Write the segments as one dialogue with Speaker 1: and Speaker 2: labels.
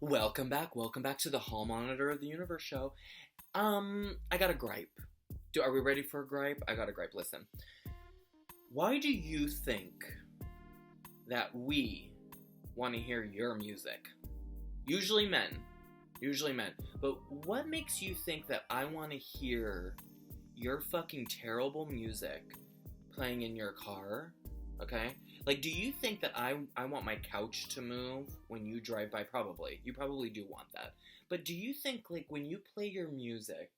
Speaker 1: Welcome back to the Hall Monitor of the Universe show. I got a gripe. Are we ready for a gripe? I got a gripe. Listen. Why do you think that we want to hear your music? Usually men. But what makes you think that I want to hear your fucking terrible music playing in your car? Okay? Like, do you think that I want my couch to move when you drive by? Probably. You probably do want that. But do you think, like, when you play your music,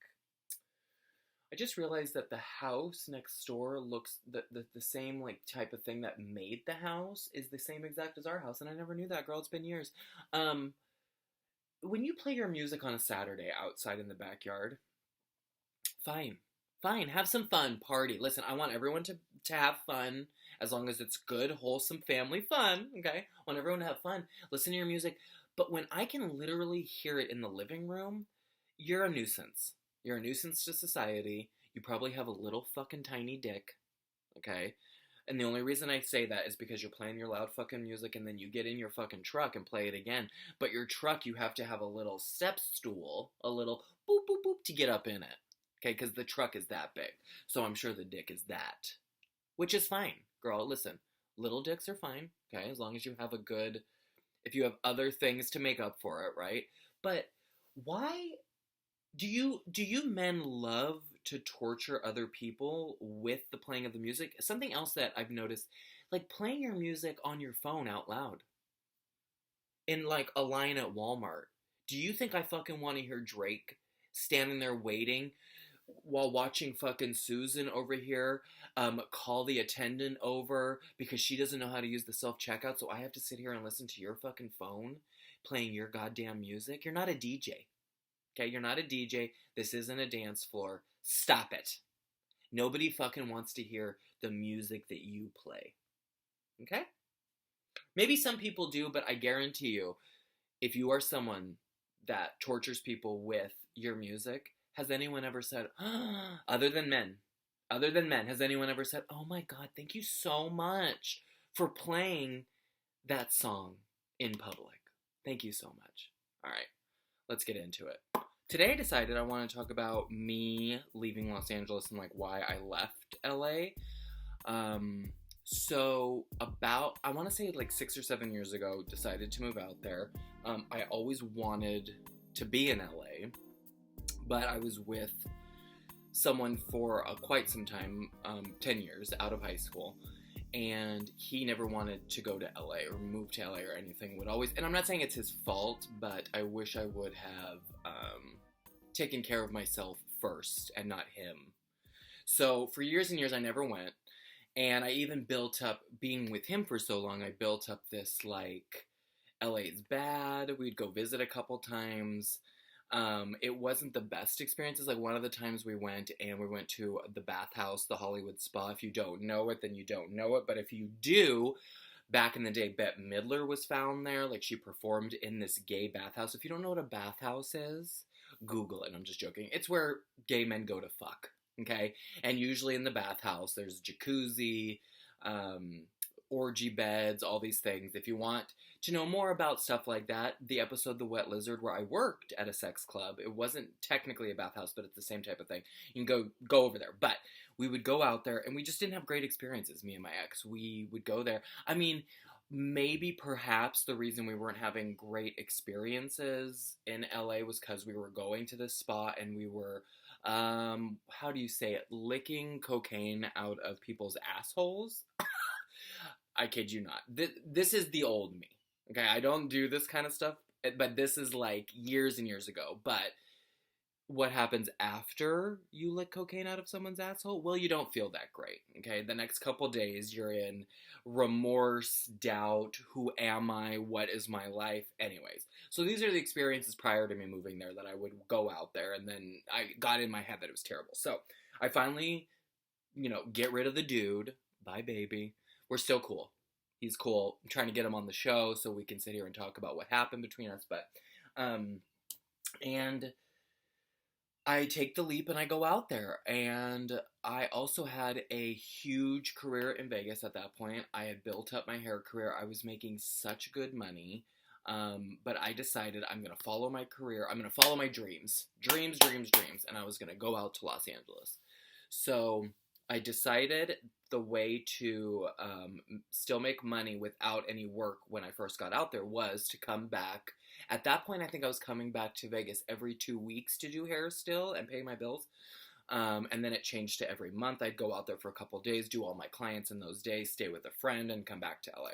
Speaker 1: I just realized that the house next door looks, the same, like, type of thing that made the house is the same exact as our house, and I never knew that, girl. It's been years. When you play your music on a Saturday outside in the backyard, fine. Fine, have some fun, party. Listen, I want everyone to have fun, as long as it's good, wholesome family fun, okay? I want everyone to have fun, listen to your music, but when I can literally hear it in the living room, you're a nuisance. You're a nuisance to society. You probably have a little fucking tiny dick, okay? And the only reason I say that is because you're playing your loud fucking music and then you get in your fucking truck and play it again. But your truck, you have to have a little step stool, a little boop, boop, boop to get up in it. Okay, because the truck is that big. So I'm sure the dick is that. Which is fine. Girl, listen. Little dicks are fine. Okay, as long as you have a good... If you have other things to make up for it, right? But why... Do you men love to torture other people with the playing of the music? Something else that I've noticed, like playing your music on your phone out loud. In like a line at Walmart. Do you think I fucking want to hear Drake standing there waiting while watching fucking Susan over here call the attendant over because she doesn't know how to use the self-checkout, so I have to sit here and listen to your fucking phone playing your goddamn music? You're not a DJ. Okay, you're not a DJ. This isn't a dance floor. Stop it. Nobody fucking wants to hear the music that you play. Okay? Maybe some people do, but I guarantee you, if you are someone that tortures people with your music, has anyone ever said, other than men, has anyone ever said, oh my God, thank you so much for playing that song in public. Thank you so much. All right, let's get into it. Today I decided I want to talk about me leaving Los Angeles and like why I left LA. So about, I want to say like 6 or 7 years ago, decided to move out there. I always wanted to be in LA, but I was with someone for quite some time, 10 years out of high school, and he never wanted to go to LA or move to LA or anything. Would always, and I'm not saying it's his fault, but I wish I would have taken care of myself first and not him. So for years and years I never went, and I even built up, being with him for so long, I built up this like, LA's bad, we'd go visit a couple times. It wasn't the best experiences. Like one of the times we went to the bathhouse, the Hollywood Spa. If you don't know it, then you don't know it. But if you do, back in the day, Bette Midler was found there. Like she performed in this gay bathhouse. If you don't know what a bathhouse is, Google it. I'm just joking. It's where gay men go to fuck. Okay? And usually in the bathhouse, there's jacuzzi, orgy beds, all these things. If you want to know more about stuff like that, the episode The Wet Lizard, where I worked at a sex club, it wasn't technically a bathhouse, but it's the same type of thing. You can go over there. But we would go out there, and we just didn't have great experiences, me and my ex. We would go there. I mean, maybe perhaps the reason we weren't having great experiences in LA was because we were going to this spa and we were, how do you say it, licking cocaine out of people's assholes. I kid you not. This is the old me. Okay, I don't do this kind of stuff, but this is like years and years ago. But what happens after you lick cocaine out of someone's asshole? Well, you don't feel that great. Okay, the next couple days you're in remorse, doubt, who am I, what is my life? Anyways, so these are the experiences prior to me moving there that I would go out there, and then I got in my head that it was terrible. So I finally, get rid of the dude. Bye, baby. We're still cool. He's cool. I'm trying to get him on the show so we can sit here and talk about what happened between us. But, and I take the leap and I go out there. And I also had a huge career in Vegas at that point. I had built up my hair career. I was making such good money. But I decided I'm going to follow my career. I'm going to follow my dreams. Dreams. And I was going to go out to Los Angeles. So I decided the way to still make money without any work when I first got out there was to come back. At that point, I think I was coming back to Vegas every 2 weeks to do hair still and pay my bills. And then it changed to every month. I'd go out there for a couple days, do all my clients in those days, stay with a friend, and come back to LA.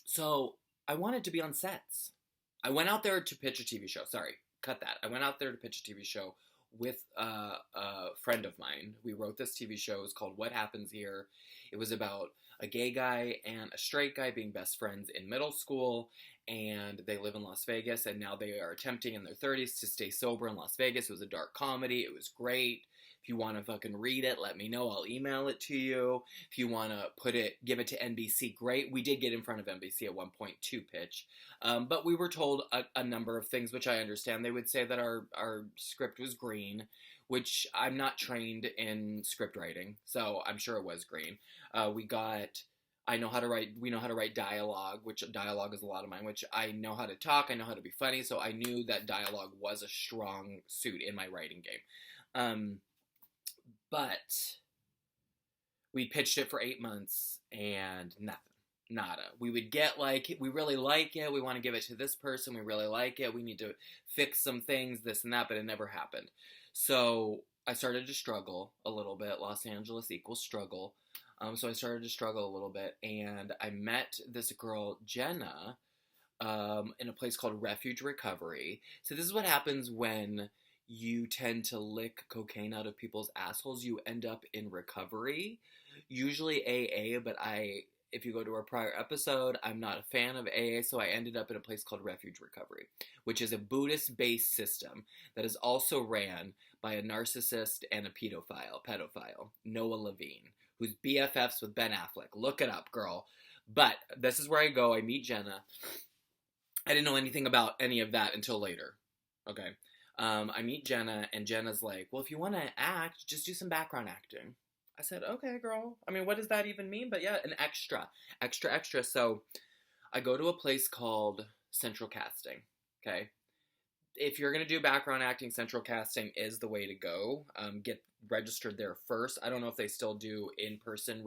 Speaker 1: So I wanted to be on sets. I went out there to pitch a TV show. Sorry, cut that. I went out there to pitch a TV show with a friend of mine. We wrote this TV show. It was called What Happens Here. It was about a gay guy and a straight guy being best friends in middle school, and they live in Las Vegas, and now they are attempting in their 30s to stay sober in Las Vegas. It was a dark comedy. It was great. If you want to fucking read it, let me know. I'll email it to you. If you want to give it to NBC, great. We did get in front of NBC at one point to pitch. But we were told a number of things, which I understand. They would say that our script was green, which I'm not trained in script writing, so I'm sure it was green. We know how to write dialogue, which dialogue is a lot of mine, which I know how to talk, I know how to be funny, so I knew that dialogue was a strong suit in my writing game. But we pitched it for 8 months and nothing. Nada. We would get we really like it, we want to give it to this person, we really like it, we need to fix some things, this and that, but it never happened. So I started to struggle a little bit. Los Angeles equals struggle. So I started to struggle a little bit, and I met this girl, Jenna, in a place called Refuge Recovery. So this is what happens when you tend to lick cocaine out of people's assholes. You end up in recovery, usually AA, but if you go to our prior episode, I'm not a fan of AA, so I ended up in a place called Refuge Recovery, which is a Buddhist-based system that is also ran by a narcissist and a pedophile, Noah Levine, who's BFFs with Ben Affleck. Look it up, girl. But this is where I go. I meet Jenna. I didn't know anything about any of that until later. Okay. I meet Jenna, and Jenna's like, well, if you want to act, just do some background acting. I said, okay, girl. I mean, what does that even mean? But yeah, an extra. So I go to a place called Central Casting, okay? If you're going to do background acting, Central Casting is the way to go. Get registered there first. I don't know if they still do in-person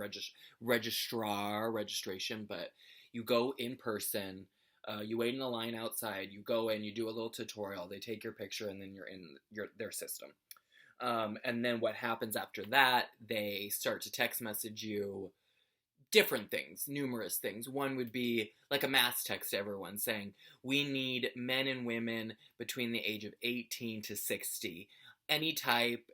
Speaker 1: registration, but you go in person. You wait in a line outside. You go in, you do a little tutorial. They take your picture, and then you're in their system. And then what happens after that, they start to text message you different things, numerous things. One would be like a mass text to everyone saying, we need men and women between the age of 18 to 60. Any type,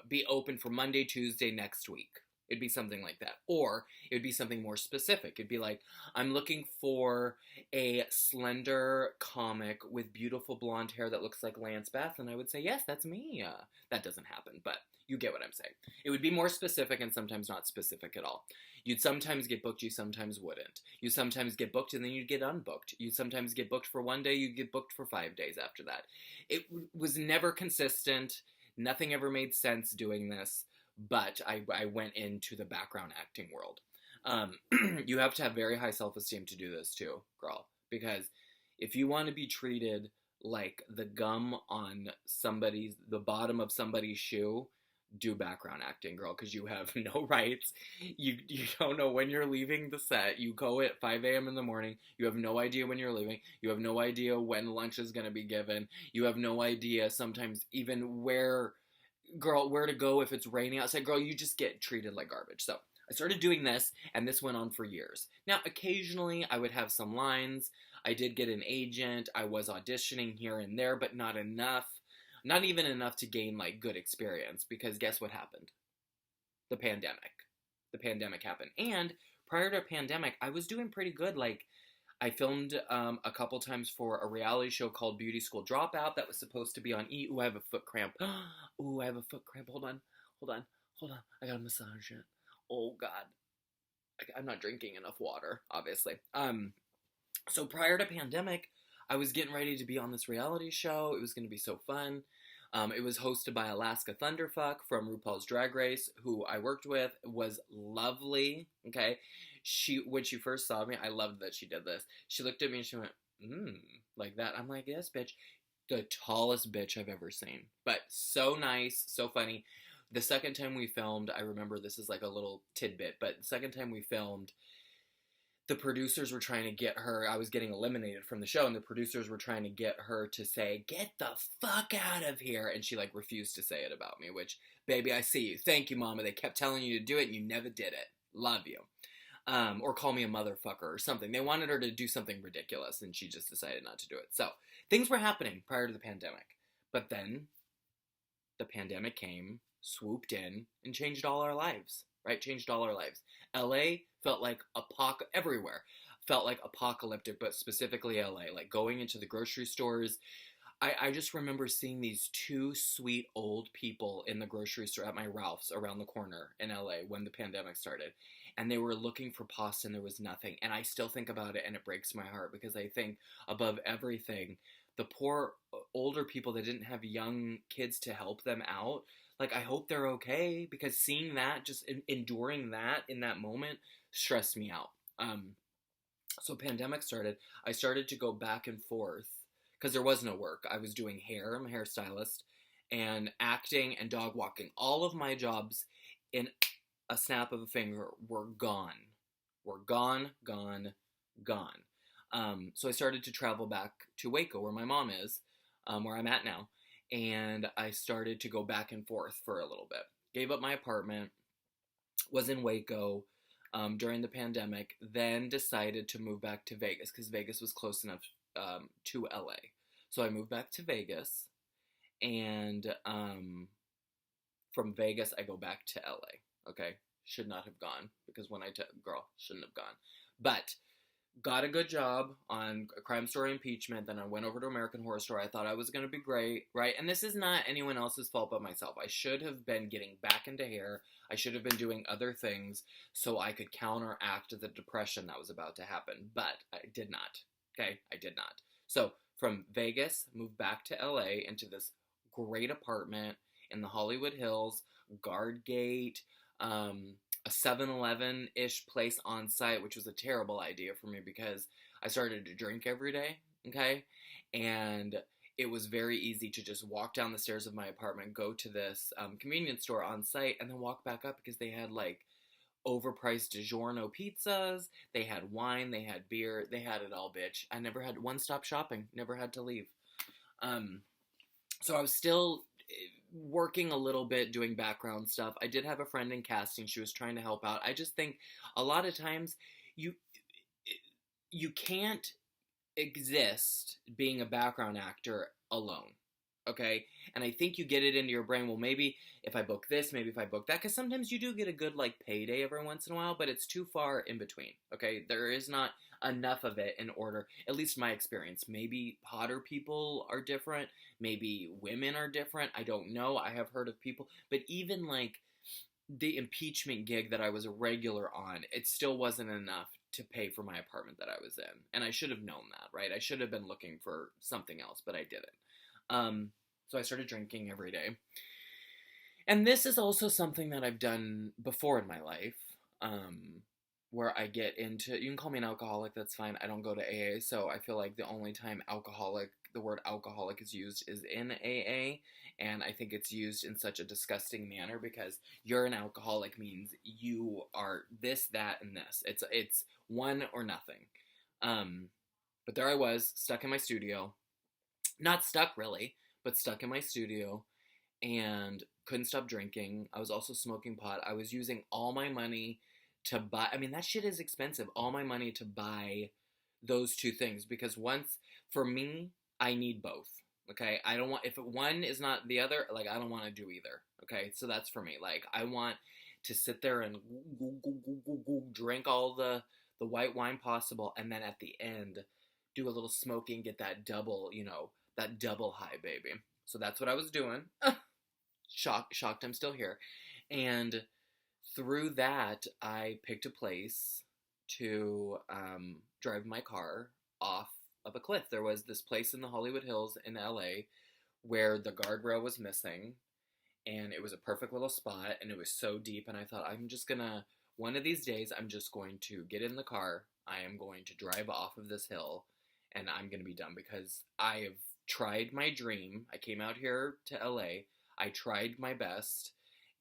Speaker 1: be open for Monday, Tuesday, next week. It'd be something like that. Or it would be something more specific. It'd be like, I'm looking for a slender comic with beautiful blonde hair that looks like Lance Bass. And I would say, yes, that's me. That doesn't happen, but you get what I'm saying. It would be more specific and sometimes not specific at all. You'd sometimes get booked, you sometimes wouldn't. You sometimes get booked and then you'd get unbooked. You'd sometimes get booked for one day, you'd get booked for 5 days after that. It was never consistent. Nothing ever made sense doing this. But I went into the background acting world. You have to have very high self-esteem to do this too, girl. Because if you want to be treated like the gum on the bottom of somebody's shoe, do background acting, girl, because you have no rights. You don't know when you're leaving the set. You go at 5 a.m. in the morning. You have no idea when you're leaving. You have no idea when lunch is going to be given. You have no idea sometimes even where to go if it's raining outside. Girl, you just get treated like garbage. So I started doing this, and this went on for years. Now, occasionally I would have some lines. I did get an agent. I was auditioning here and there, but not enough. Not even enough to gain good experience, because guess what happened? The pandemic. The pandemic happened. And prior to the pandemic, I was doing pretty good. I filmed a couple times for a reality show called Beauty School Dropout that was supposed to be on E! Ooh, I have a foot cramp. Ooh, I have a foot cramp. Hold on. I gotta massage it. Oh, God. I'm not drinking enough water, obviously. So prior to pandemic, I was getting ready to be on this reality show. It was going to be so fun. It was hosted by Alaska Thunderfuck from RuPaul's Drag Race, who I worked with, was lovely, okay? when she first saw me, I loved that she did this. She looked at me and she went, like that. I'm like, yes, bitch. The tallest bitch I've ever seen. But so nice, so funny. The second time we filmed, I remember this is like a little tidbit, but the second time we filmed, the producers were trying to get her, I was getting eliminated from the show, and the producers were trying to get her to say, get the fuck out of here, and she, like, refused to say it about me, which, baby, I see you. Thank you, Mama. They kept telling you to do it, and you never did it. Love you. Or call me a motherfucker or something. They wanted her to do something ridiculous, and she just decided not to do it. So, things were happening prior to the pandemic. But then, the pandemic came, swooped in, and changed all our lives. Right? Changed all our lives. LA felt like everywhere. Felt like apocalyptic, but specifically LA. Like going into the grocery stores. I just remember seeing these two sweet old people in the grocery store at my Ralph's around the corner in LA when the pandemic started. And they were looking for pasta and there was nothing. And I still think about it and it breaks my heart because I think above everything, the poor older people that didn't have young kids to help them out, like, I hope they're okay, because seeing that, just enduring that in that moment, stressed me out. So pandemic started. I started to go back and forth, because there was no work. I was doing hair. I'm a hairstylist, and acting and dog walking. All of my jobs, in a snap of a finger, were gone. Gone. So I started to travel back to Waco, where my mom is, where I'm at now. And I started to go back and forth for a little bit. Gave up my apartment, was in Waco during the pandemic, then decided to move back to Vegas because Vegas was close enough to LA. So I moved back to Vegas, and from Vegas I go back to LA. Okay? Should not have gone, because when shouldn't have gone. But got a good job on a Crime Story Impeachment. Then I went over to American Horror Story. I thought I was going to be great, right? And this is not anyone else's fault but myself. I should have been getting back into hair. I should have been doing other things so I could counteract the depression that was about to happen. But I did not. Okay? I did not. So from Vegas, moved back to LA into this great apartment in the Hollywood Hills, guard gate, a 7-Eleven-ish place on site, which was a terrible idea for me because I started to drink every day, okay? And it was very easy to just walk down the stairs of my apartment, go to this convenience store on site, and then walk back up because they had, like, overpriced DiGiorno pizzas, they had wine, they had beer, they had it all, bitch. I never had one-stop shopping, never had to leave. So I was still working a little bit, doing background stuff. I did have a friend in casting. She was trying to help out. I just think a lot of times you can't exist being a background actor alone, okay? And I think you get it into your brain, well, maybe if I book this, maybe if I book that, because sometimes you do get a good, like, payday every once in a while, but it's too far in between, okay? There is not enough of it in order, at least my experience. Maybe hotter people are different, maybe women are different, I don't know. I have heard of people, but even, like, the impeachment gig that I was a regular on, it still wasn't enough to pay for my apartment that I was in, and I should have known that, right? I should have been looking for something else, but I didn't. So I started drinking every day. And this is also something that I've done before in my life, where I get into, you can call me an alcoholic, that's fine. I don't go to AA, so I feel like the only time the word alcoholic is used is in AA, and I think it's used in such a disgusting manner because you're an alcoholic means you are this, that, and this. It's one or nothing. But there I was, stuck in my studio. Not stuck, really, but stuck in my studio and couldn't stop drinking. I was also smoking pot. I was using all my money to buy, I mean, that shit is expensive, all my money to buy those two things, because for me, I need both, okay? I don't want, if one is not the other, like, I don't want to do either, okay? So that's for me. Like, I want to sit there and drink all the white wine possible, and then at the end, do a little smoking, get that double, that double high, baby. So that's what I was doing. Shocked I'm still here. And through that, I picked a place to drive my car off of a cliff. There was this place in the Hollywood Hills in LA where the guardrail was missing, and it was a perfect little spot, and it was so deep, and I thought, I'm just gonna one of these days I'm just going to get in the car. I am going to drive off of this hill and I'm going to be done because I have tried my dream. I came out here to LA. I tried my best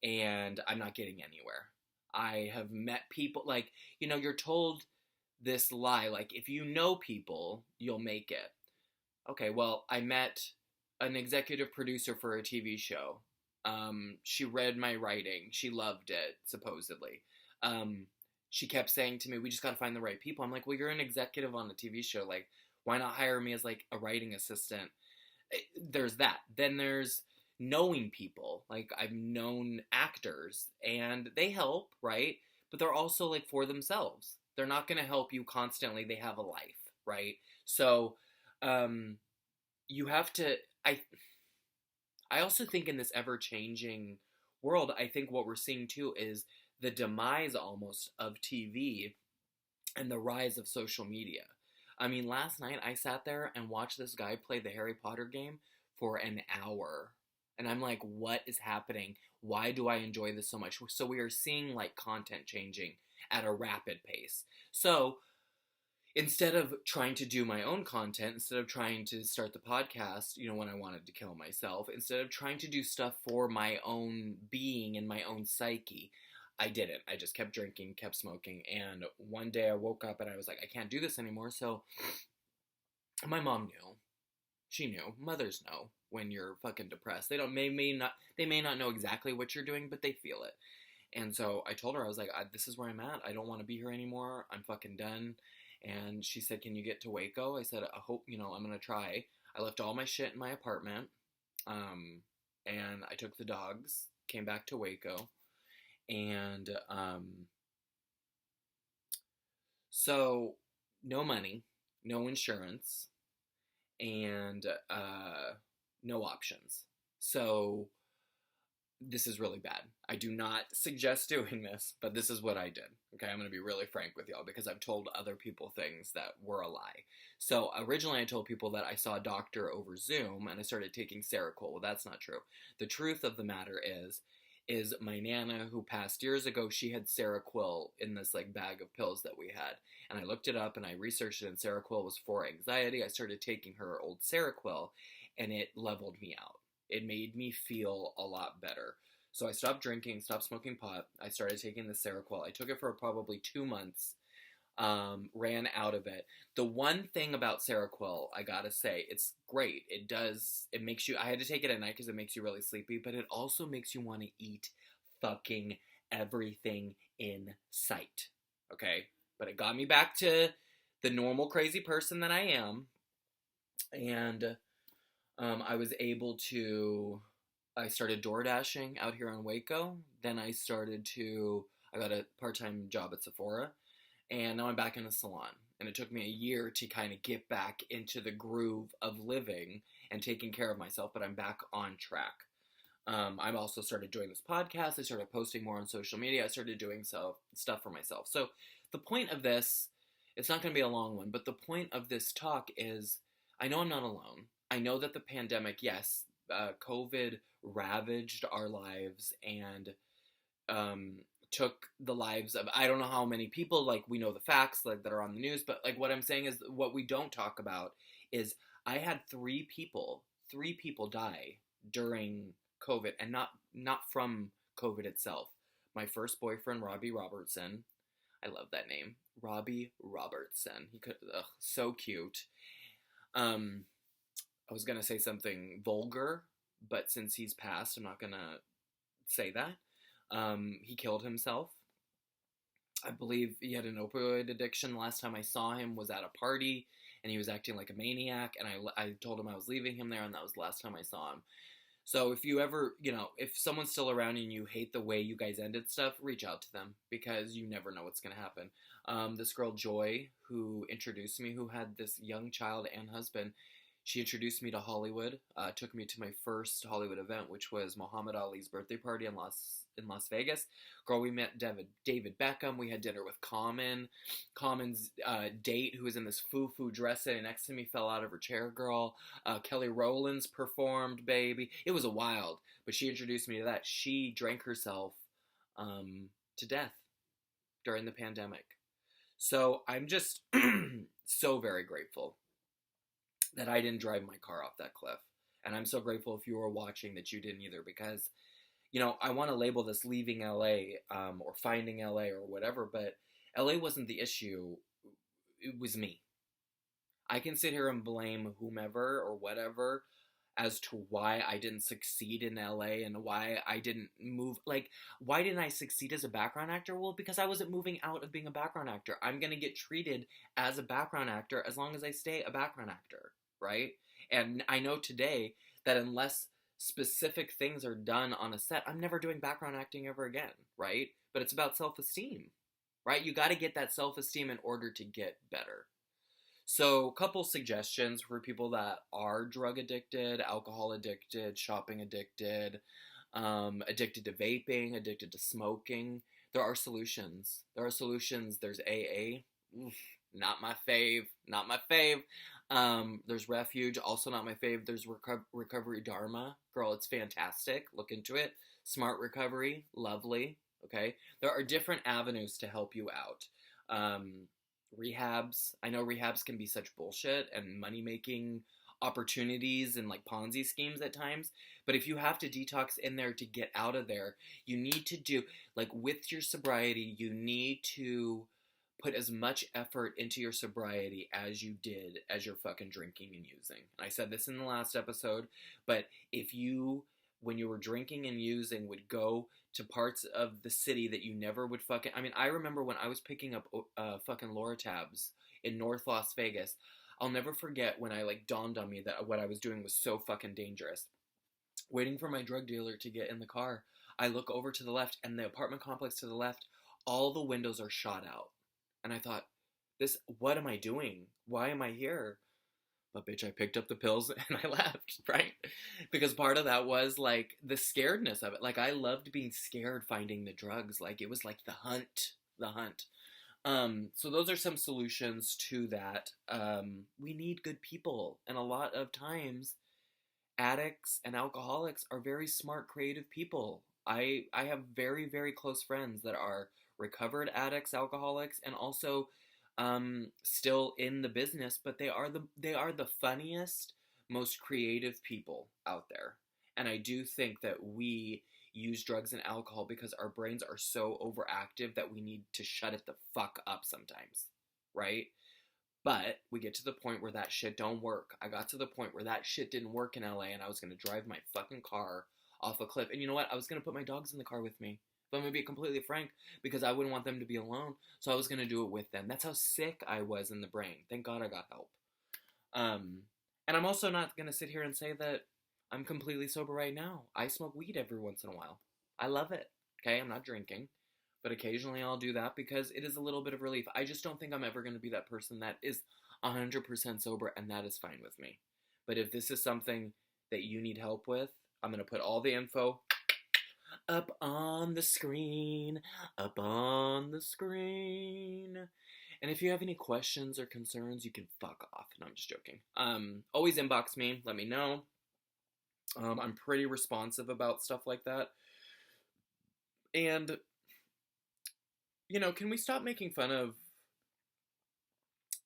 Speaker 1: and I'm not getting anywhere. I have met people, like, you're told this lie, like, if you know people, you'll make it. Okay, well, I met an executive producer for a TV show. She read my writing. She loved it, supposedly. She kept saying to me, we just got to find the right people. I'm like, well, you're an executive on a TV show. Like, why not hire me as, like, a writing assistant? There's that. Then there's knowing people. Like, I've known actors, and they help, right? But they're also, like, for themselves. They're not going to help you constantly. They have a life, right? So, you have to, I also think in this ever-changing world, I think what we're seeing too is the demise almost of TV and the rise of social media. I mean, last night I sat there and watched this guy play the Harry Potter game for an hour. And I'm like, what is happening? Why do I enjoy this so much? So we are seeing, like, content changing at a rapid pace. So instead of trying to do my own content, instead of trying to start the podcast, when I wanted to kill myself, instead of trying to do stuff for my own being and my own psyche, I didn't. I just kept drinking, kept smoking, and one day I woke up and I was like, I can't do this anymore. So my mom knew. She knew. Mothers know when you're fucking depressed. They may not know exactly what you're doing, but they feel it. And so I told her, I was like, this is where I'm at. I don't want to be here anymore. I'm fucking done. And she said, can you get to Waco? I said, I hope, I'm going to try. I left all my shit in my apartment. And I took the dogs, came back to Waco. And, so no money, no insurance, and, no options. So this is really bad. I do not suggest doing this, but this is what I did. Okay, I'm going to be really frank with y'all because I've told other people things that were a lie. So originally I told people that I saw a doctor over Zoom and I started taking Seroquel. Well, that's not true. The truth of the matter is my Nana, who passed years ago, she had Seroquel in this, like, bag of pills that we had. And I looked it up and I researched it, and Seroquel was for anxiety. I started taking her old Seroquel and it leveled me out. It made me feel a lot better. So I stopped drinking, stopped smoking pot. I started taking the Seroquel. I took it for probably 2 months, ran out of it. The one thing about Seroquel, I gotta say, it's great. It makes you, I had to take it at night because it makes you really sleepy, but it also makes you want to eat fucking everything in sight. Okay? But it got me back to the normal crazy person that I am. And I was able to, I started door dashing out here in Waco. Then I got a part-time job at Sephora. And now I'm back in a salon. And it took me a year to kind of get back into the groove of living and taking care of myself, but I'm back on track. I've also started doing this podcast. I started posting more on social media. I started doing stuff for myself. So the point of this, it's not going to be a long one, but the point of this talk is, I know I'm not alone. I know that the pandemic, yes, COVID ravaged our lives and took the lives of, I don't know how many people, like, we know the facts, like, that are on the news, but, like, what I'm saying is, what we don't talk about is I had three people die during COVID, and not from COVID itself. My first boyfriend, Robbie Robertson, I love that name, Robbie Robertson, so cute. I was going to say something vulgar, but since he's passed, I'm not going to say that. He killed himself. I believe he had an opioid addiction. The last time I saw him was at a party, and he was acting like a maniac, and I told him I was leaving him there, and that was the last time I saw him. So if you ever, if someone's still around and you hate the way you guys ended stuff, reach out to them, because you never know what's going to happen. This girl, Joy, who introduced me, who had this young child and husband, she introduced me to Hollywood, took me to my first Hollywood event, which was Muhammad Ali's birthday party in Las Vegas. Girl, we met David Beckham. We had dinner with Common's date, who was in this foo-foo dress sitting next to me, fell out of her chair, girl. Kelly Rowland's performed, baby. It was a wild, but she introduced me to that. She drank herself to death. during the pandemic. So I'm just so very grateful that I didn't drive my car off that cliff. And I'm so grateful if you were watching that you didn't either, because, you know, I want to label this leaving LA or finding LA or whatever, but LA wasn't the issue. It was me. I can sit here and blame whomever or whatever as to why I didn't succeed in LA and why I didn't move. Like, why didn't I succeed as a background actor? Well, because I wasn't moving out of being a background actor. I'm going to get treated as a background actor as long as I stay a background actor, right? And I know today that unless specific things are done on a set, I'm never doing background acting ever again, right? But it's about self-esteem, right? You got to get that self-esteem in order to get better. So, a couple suggestions for people that are drug addicted, alcohol addicted, shopping addicted, addicted to vaping, addicted to smoking. There are solutions. There's AA. Oof, not my fave. There's Refuge, also not my fave. There's Recovery Dharma. Girl, it's fantastic. Look into it. Smart Recovery, lovely. Okay? There are different avenues to help you out. Rehabs. I know rehabs can be such bullshit and money-making opportunities and like Ponzi schemes at times. But if you have to detox in there to get out of there, you need to do, like with your sobriety, you need to put as much effort into your sobriety as you did as your fucking drinking and using. And I said this in the last episode, but if you, when you were drinking and using, would go to parts of the city that you never would fucking... I mean, I remember when I was picking up fucking Loratabs in North Las Vegas, I'll never forget when I, like, dawned on me that what I was doing was so fucking dangerous. Waiting for my drug dealer to get in the car, I look over to the left, and the apartment complex to the left, all the windows are shot out. And I thought, what am I doing? Why am I here? But bitch, I picked up the pills and I left, right? Because part of that was like the scaredness of it. Like I loved being scared finding the drugs. Like it was like the hunt. So those are some solutions to that. We need good people. And a lot of times addicts and alcoholics are very smart, creative people. I have very, very close friends that are recovered addicts, alcoholics, and also still in the business, but they are the funniest, most creative people out there. And I do think that we use drugs and alcohol because our brains are so overactive that we need to shut it the fuck up sometimes, right? But we get to the point where that shit don't work. I got to the point where that shit didn't work in LA and I was going to drive my fucking car off a cliff. And you know what? I was going to put my dogs in the car with me. But I'm going to be completely frank, because I wouldn't want them to be alone, so I was going to do it with them. That's how sick I was in the brain. Thank God I got help. And I'm also not going to sit here and say that I'm completely sober right now. I smoke weed every once in a while. I love it. Okay, I'm not drinking, but occasionally I'll do that because it is a little bit of relief. I just don't think I'm ever going to be that person that is 100% sober, and that is fine with me. But if this is something that you need help with, I'm going to put all the info up on the screen. And if you have any questions or concerns, you can fuck off. No, I'm just joking. Always inbox me. Let me know. I'm pretty responsive about stuff like that. And, you know, can we stop making fun of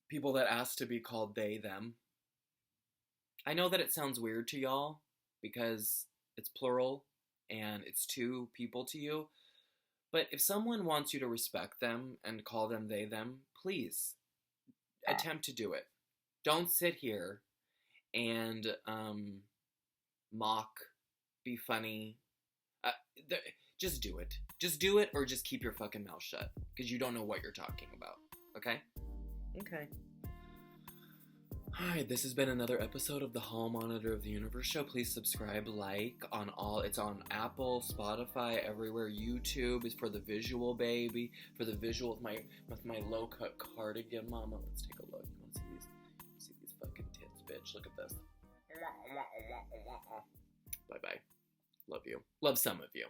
Speaker 1: people that ask to be called they, them? I know that it sounds weird to y'all because it's plural and it's two people to you. But if someone wants you to respect them and call them they, them, please attempt to do it. Don't sit here and mock, be funny. Just do it. Just do it, or just keep your fucking mouth shut, because you don't know what you're talking about. Okay? Okay. Alright, this has been another episode of the Hallmonitor of the Universe show. Please subscribe, like, on all. It's on Apple, Spotify, everywhere. YouTube is for the visual, baby. For the visual with my low-cut cardigan. Mama, let's take a look. You want to see these fucking tits, bitch? Look at this. Bye-bye. Love you. Love some of you.